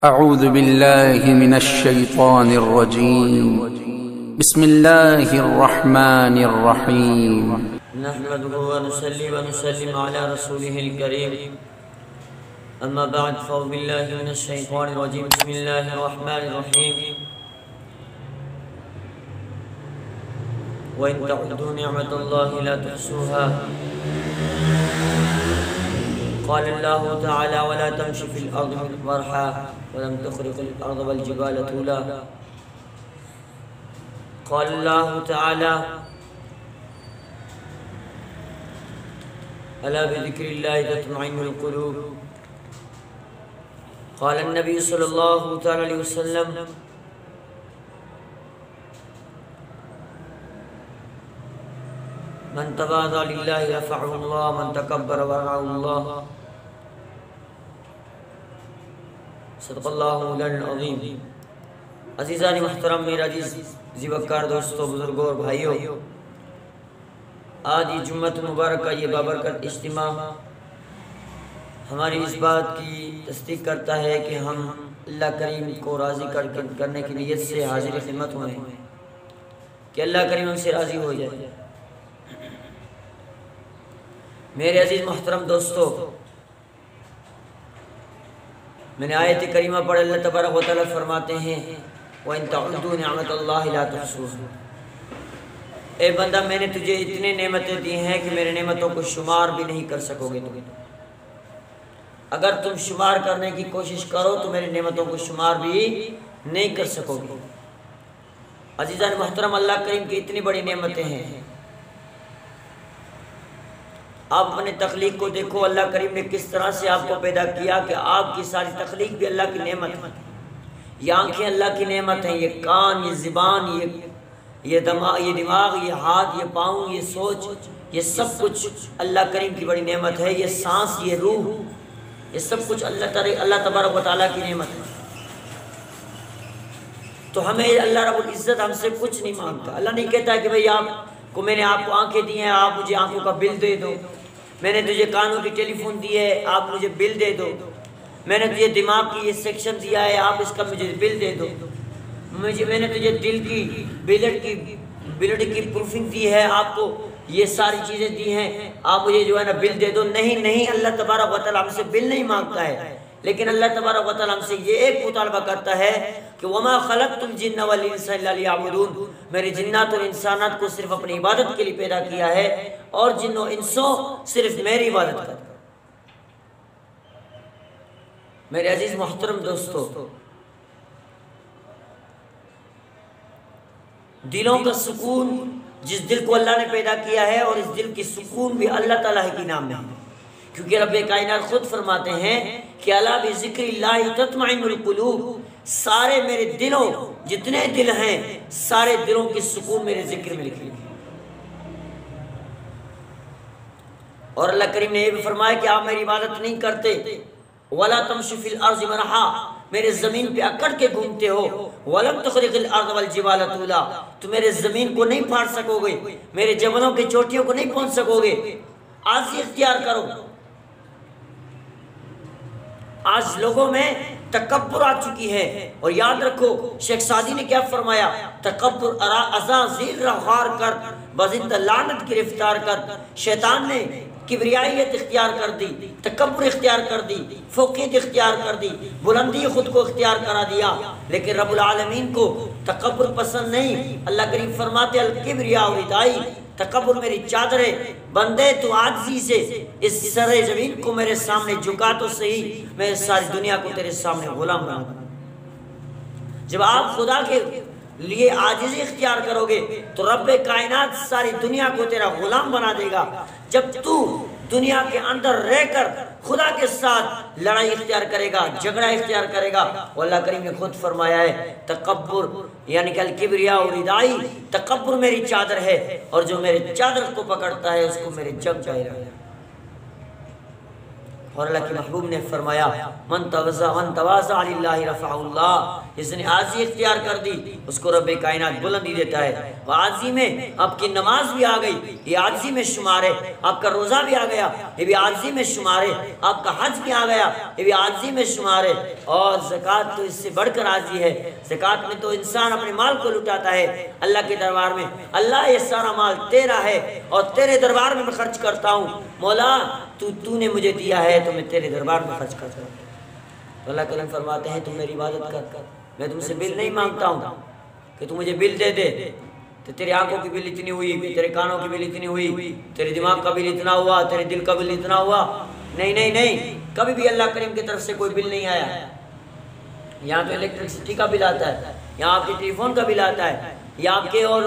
أعوذ بالله من الشيطان الرجيم. بسم الله الرحمن الرحيم. نحمده ونصلي ونسلم على رسوله الكريم. أما بعد فأعوذ بالله من الشيطان الرجيم. بسم الله الرحمن الرحيم. وإن تعدوا نعمة الله لا تحصوها. قال الله تعالى ولا تمش في الأرض مرحا ولم تخرق الأرض والجبال طولا. قال الله تعالى ألا بذكر الله تطمئن القلوب. قال النبي صلى الله عليه وسلم من تواضع لله رفعه الله من تکبر ورفعه الله. صدق اللہ مولانا العظیم. عزیزان محترم، میرا عزیز زیوکار دوستو، بزرگوں اور بھائیوں، آج یہ جمعۃ مبارک کا یہ بابرکت اجتماع ہماری اس بات کی تصدیق کرتا ہے کہ ہم اللہ کریم کو راضی کرنے کی نیت سے حاضر خدمت ہوئے ہیں کہ اللہ کریم ہم سے راضی ہو جائے. میرے عزیز محترم دوستو، میں نے آیت کریمہ پڑھ، اللہ تبارک و تعالیٰ فرماتے ہیں وَإِن تَعُدُّوا نِعْمَةَ اللَّهِ لَا تُحْصُوهَا. اے بندہ، میں نے تجھے اتنے نعمتیں دی ہیں کہ میرے نعمتوں کو شمار بھی نہیں کر سکو گے. اگر تم شمار کرنے کی کوشش کرو تو میری نعمتوں کو شمار بھی نہیں کر سکو گے. عزیزان محترم، اللہ کریم کی اتنی بڑی نعمتیں ہیں. آپ اپنے تخلیق کو دیکھو، اللہ کریم نے کس طرح سے آپ کو پیدا کیا کہ آپ کی ساری تخلیق بھی اللہ کی نعمت ہے. یہ آنکھیں اللہ کی نعمت ہیں، یہ کان، یہ زبان، یہ دماغ، یہ ہاتھ، یہ پاؤں، یہ سوچ، یہ سب کچھ اللہ کریم کی بڑی نعمت ہے. یہ سانس، یہ روح، یہ سب کچھ اللہ تبارک و تعالیٰ کی نعمت ہے. تو ہمیں اللہ رب العزت ہم سے کچھ نہیں مانگتا. اللہ نہیں کہتا کہ بھئی آپ کو میں نے آپ کو آنکھیں دی ہیں، آپ مجھے آنکھوں کا بل دے دو. میں نے تجھے کانوں کی ٹیلی فون دی ہے، آپ مجھے بل دے دو. میں نے تجھے دماغ کی یہ سیکشن دیا ہے، آپ اس کا مجھے بل دے دو. میں نے تجھے دل کی بلڈ کی پروفنگ دی ہے، آپ کو یہ ساری چیزیں دی ہیں، آپ مجھے جو ہے نا بل دے دو. نہیں، اللہ تبارک و تعالیٰ ہم سے بل نہیں مانگتا ہے، لیکن اللہ تبارک و تعالیٰ ہم سے یہ ایک مطالبہ کرتا ہے کہ وَمَا خَلَقْتُ الْجِنَّ وَالْإِنسَ إِلَّا لِيَعْبُدُونَ. میرے جنات اور انسانات کو صرف اپنی عبادت کے لیے پیدا کیا ہے، اور جن و انسوں صرف میری عبادت کرتا. میرے عزیز محترم دوستو، دلوں کا سکون، جس دل کو اللہ نے پیدا کیا ہے، اور اس دل کی سکون بھی اللہ تعالیٰ کی نام میں ہے. کیونکہ رب کائنات خود فرماتے ہیں کہ الا بذکر اللہ تطمئن القلوب. سارے میرے دلوں، جتنے دل ہیں، سارے دلوں کی سکون میرے ذکر میں لکھی ہے. اور اللہ کریم نے یہ بھی فرمایا کہ آپ میری عبادت نہیں کرتے. وَلَا تَمْشُوا فِي الْأَرْضِ مَرَحًا. میرے زمین پہ اکڑ کے گھومتے ہو. وَلَمْ تُخْرِقِ الْأَرْضَ وَالْجِبَالَ طُولًا. تو میرے زمین کو نہیں پھاڑ سکو گے، میرے جبلوں کے چوٹیوں کو نہیں پہنچ سکو گے. عاجزی اختیار کرو. آج لوگوں میں تکبر آ چکی ہے. اور یاد رکھو شیخ سعدی نے کیا فرمایا، تکبر ازازیل رہوار کر بزند لعنت گرفتار کر. شیطان نے کبریائیت اختیار کر دی، تکبر اختیار کر دی، فوقیت اختیار کر دی، بلندی خود کو اختیار کرا دیا. لیکن رب العالمین کو تکبر پسند نہیں. اللہ کریم فرماتے الکبریاء ردائی. تکبر میری چادر ہے. بندے تو عاجزی سے اس سر زمین کو میرے سامنے جھکا تو صحیح، میں ساری دنیا کو تیرے سامنے غلام بنا دوں. جب آپ خدا کے لیے عاجزی اختیار کرو گے تو رب کائنات ساری دنیا کو تیرا غلام بنا دے گا. جب تو دنیا کے اندر رہ کر خدا کے ساتھ لڑائی اختیار کرے گا، جھگڑا اختیار کرے گا. اللہ کریم نے خود فرمایا ہے تکبر یعنی کہ الکبریاء ردائی، تکبر میری چادر ہے، اور جو میرے چادر کو پکڑتا ہے اس کو میرے جگ جائے گا. اور اللہ کے محبوب نے فرمایا من تواضع للہ رفعہ اللہ. جس نے عاجزی اختیار کر دی اس کو رب کائنات بلندی دیتا ہے۔ وہ عاجزی میں آپ کی نماز بھی آ گئی، یہ عاجزی میں شمار ہے، آپ کا روزہ بھی آ گیا، یہ بھی عاجزی میں شمار ہے، آپ کا حج بھی آ گیا، یہ بھی عاجزی میں شمار ہے۔ اور زکوٰۃ تو اس سے بڑھ کر عاجزی ہے۔ زکوٰۃ میں تو انسان اپنے مال کو لٹاتا ہے اللہ کے دربار میں، اللہ یہ سارا مال تیرا ہے اور تیرے دربار میں میں خرچ کرتا ہوں، مولا تو نے مجھے دیا ہے تو میں تیرے دربار میں خرچ کرتا ہوں۔ تو اللہ کریم فرماتے ہیں تم میری عبادت کر، میں تم سے بل نہیں مانگتا ہوں کہ تم مجھے بل دے دے، تو تیری آنکھوں کی بل اتنی ہوئی، تیرے کانوں کی بل اتنی ہوئی، تیرے دماغ کا بل اتنا ہوا، تیرے دل کا بل اتنا ہوا۔ نہیں نہیں نہیں، کبھی بھی اللہ کریم کی طرف سے کوئی بل نہیں آیا۔ یہاں تو الیکٹرسٹی کا بل آتا ہے، یہاں آپ کے ٹیلی فون کا بل آتا ہے، یا آپ کے اور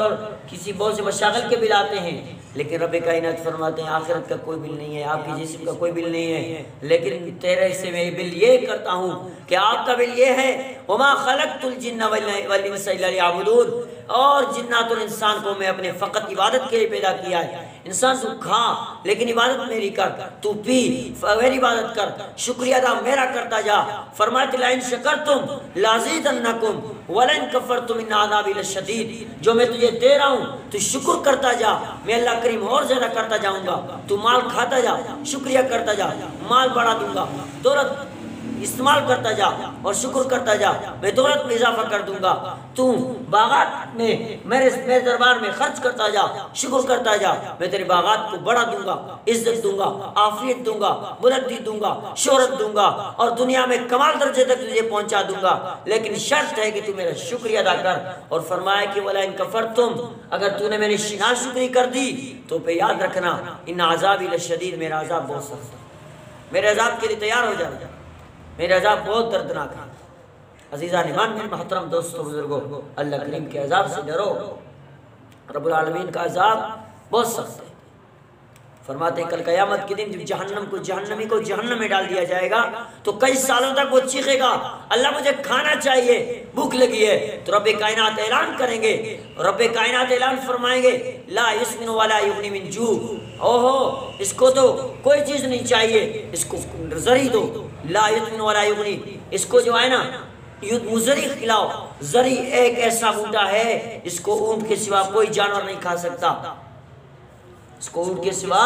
کسی بہت سے مشاغل کے بل آتے ہیں، لیکن رب کائنات فرماتے ہیں آخرت کا کوئی بل نہیں ہے، آپ کی جسم کا کوئی بل نہیں ہے، لیکن تیرے سے میں بل یہ کرتا ہوں کہ آپ کا بل یہ ہے وما خلقت الجن والانس الا لیعبدون، اور جنات اور انسان کو میں اپنے فقط عبادت کے لیے پیدا کیا ہے۔ انسان تو کھا لیکن عبادت میری کر، تو پی میری عبادت کر، شکریہ ادا میرا کرتا جا۔ فرماتے لئن شکرتم لازیدنکم ولئن کفرتم ان عذابی لشدید، جو میں تجھے دے رہا ہوں تو شکر کرتا جا، میں اللہ کریم اور زیادہ کرتا جاؤں گا۔ تو مال کھاتا جا، شکریہ کرتا جا، مال بڑھا دوں گا، دولت استعمال کرتا جا اور شکر کرتا جا، میں دولت میں اضافہ کر دوں گا۔ تو باغات میں میرے دربار میں خرچ کرتا جا، شکر کرتا جا، میں تیرے باغات کو بڑھا دوں گا، عزت دوں گا، عافیت دوں گا، بلندی دوں گا، شہرت دوں گا، اور دنیا میں کمال درجے تک تجھے پہنچا دوں گا، لیکن شرط ہے کہ تو میرا شکریہ ادا کر۔ اور فرمایا کہ وَلَئِن كَفَرْتُمْ، اگر تو نے میری ناشکری کر دی تو پہ یاد رکھنا ان عذابی لشدید، میرا عذاب بہت سخت ہے، میرے عذاب کے لیے تیار ہو جانا، میرا عذاب بہت دردناک ہے۔ عزیزان ایمان، میرے محترم دوستو بزرگوں، اللہ کریم کے عذاب سے ڈرو، رب العالمین کا عذاب بہت سخت ہے۔ فرماتے ہیں کل قیامت کے دن جب جہنمی کو جہنم میں ڈال دیا جائے گا تو کئی سالوں تک وہ چیخے گا اللہ مجھے کھانا چاہیے، بھوک لگی ہے، تو رب کائنات اعلان کریں گے، رب کائنات اعلان فرمائیں گے لا یسمن ولا یغنی من جوع، اوہو اس کو تو کوئی چیز نہیں چاہیے، اس کو زری دو، لا یسمن ولا یغنی، اس کو جو ہے نا زری کھلاؤ۔ زری ایک ایسا بوٹا ہے اس کو اونٹ کے سوا کوئی جانور نہیں کھا سکتا، اس کو اونٹ کے سوا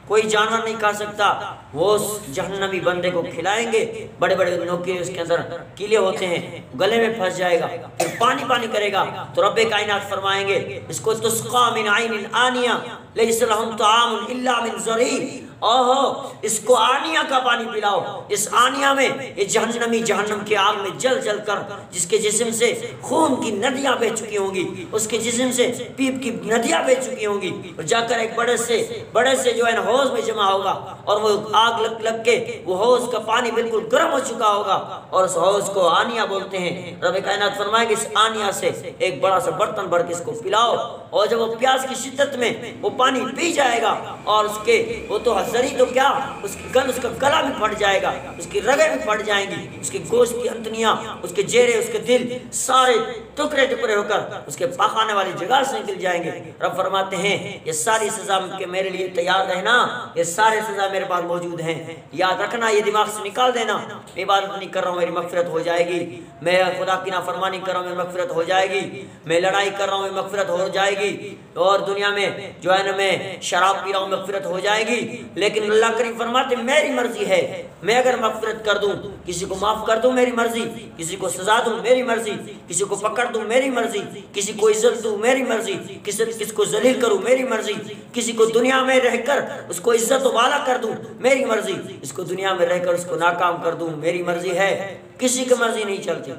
کوئی جانور نہیں کھا سکتا۔ وہ اس جہنمی بندے کو کھلائیں گے، بڑے بڑے نوکے اس کے اندر کیلے ہوتے ہیں، گلے میں پھنس جائے گا، پھر پانی پانی کرے گا، تو رب کائنات فرمائیں گے اس کو تسقا من عین آنیہ لیس لہم طعام الا من ضریع، اوہو اس کو آنیہ کا پانی پلاؤ، اس آنیہ میں یہ جہنمی جہنم کے آگ میں جل جل کر جس کے جسم سے خون کی ندیاں بہ چکی ہوں گی، اس کے جسم سے پیپ کی ندیاں بہ چکی ہوں گی، اور جا کر ایک بڑے سے جو ہے نا حوض میں جمع ہوگا، اور وہ آگ لگ کے وہ حوض کا پانی بالکل گرم ہو چکا ہوگا، اور اس حوض کو آنیہ بولتے ہیں۔ رب کائنات فرمائے کہ اس آنیہ سے ایک بڑا سا برتن بھر کے اس کو پلاؤ، اور جب وہ پیاس کی شدت میں وہ پانی پی جائے گا، اور اس کے وہ تو زری تو کیا اس کا گلا بھی پھٹ جائے گا، اس کی رگیں بھی پھٹ جائیں گی، اس کے گوشت کی انتڑیاں، اس کے جیرے، اس کے دل سارے ٹکڑے ٹکڑے ہو کر اس کے پاخانے والی جگہ سے نکل جائیں گے۔ رب فرماتے ہیں یہ ساری سزا کے میرے لیے تیار رہنا، یہ سارے سزا میرے پاس موجود ہیں، یاد رکھنا، یہ دماغ سے نکال دینا، میں عبادت نہیں کر رہا ہوں میری مغفرت ہو جائے گی، میں خدا کی نافرمانی کر رہا ہوں میری مغفرت ہو جائے گی، میں لڑائی کر رہا ہوں میری مغفرت ہو جائے گی، اور دنیا میں جو ہے نا میں شراب پی رہا ہوں مغفرت ہو جائے گی، لیکن اللہ کریم فرماتے میری مرضی ہے، میں اگر مغفرت کر دوں کسی کو معاف کر دوں میری مرضی، کسی کو سزا دوں میری مرضی، کسی کو پکڑ دوں میری مرضی، کسی کو عزت دوں میری مرضی، کسی کو ذلیل کروں میری مرضی، کسی کو دنیا میں رہ کر اس کو عزت و بالا کر دوں میری مرضی، اس کو دنیا میں رہ کر اس کو ناکام کر دوں میری مرضی ہے، کسی کی مرضی نہیں چلتی۔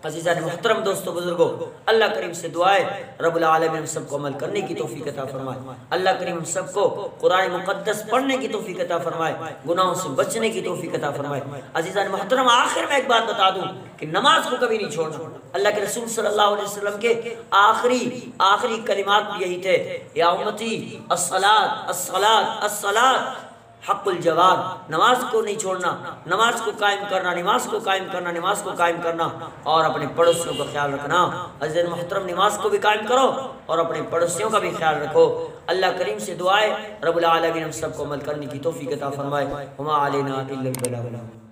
عزیزان محترم دوستو بزرگوں، اللہ کریم سے دعائے رب العالمین ہم سب کو عمل کرنے کی توفیق عطا فرمائے، اللہ کریم ہم سب کو قرآن مقدس پڑھنے کی توفیق عطا فرمائے، گناہوں سے بچنے کی توفیق عطا فرمائے۔ عزیزان محترم، آخر میں ایک بات بتا دوں کہ نماز کو کبھی نہیں چھوڑنا۔ اللہ کے رسول صلی اللہ علیہ وسلم کے آخری کلمات یہی تھے، یا امتی الصلاۃ الصلاۃ الصلاۃ حق الجواب، نماز کو نہیں چھوڑنا، نماز کو قائم کرنا، نماز کو قائم کرنا، نماز کو قائم کرنا، اور اپنے پڑوسیوں کا خیال رکھنا۔ عزیز محترم، نماز کو بھی قائم کرو اور اپنے پڑوسیوں کا بھی خیال رکھو۔ اللہ کریم سے دعائے رب العالمین ہم سب کو عمل کرنے کی توفیق عطا فرمائے۔ وما علینا الا البلاغ۔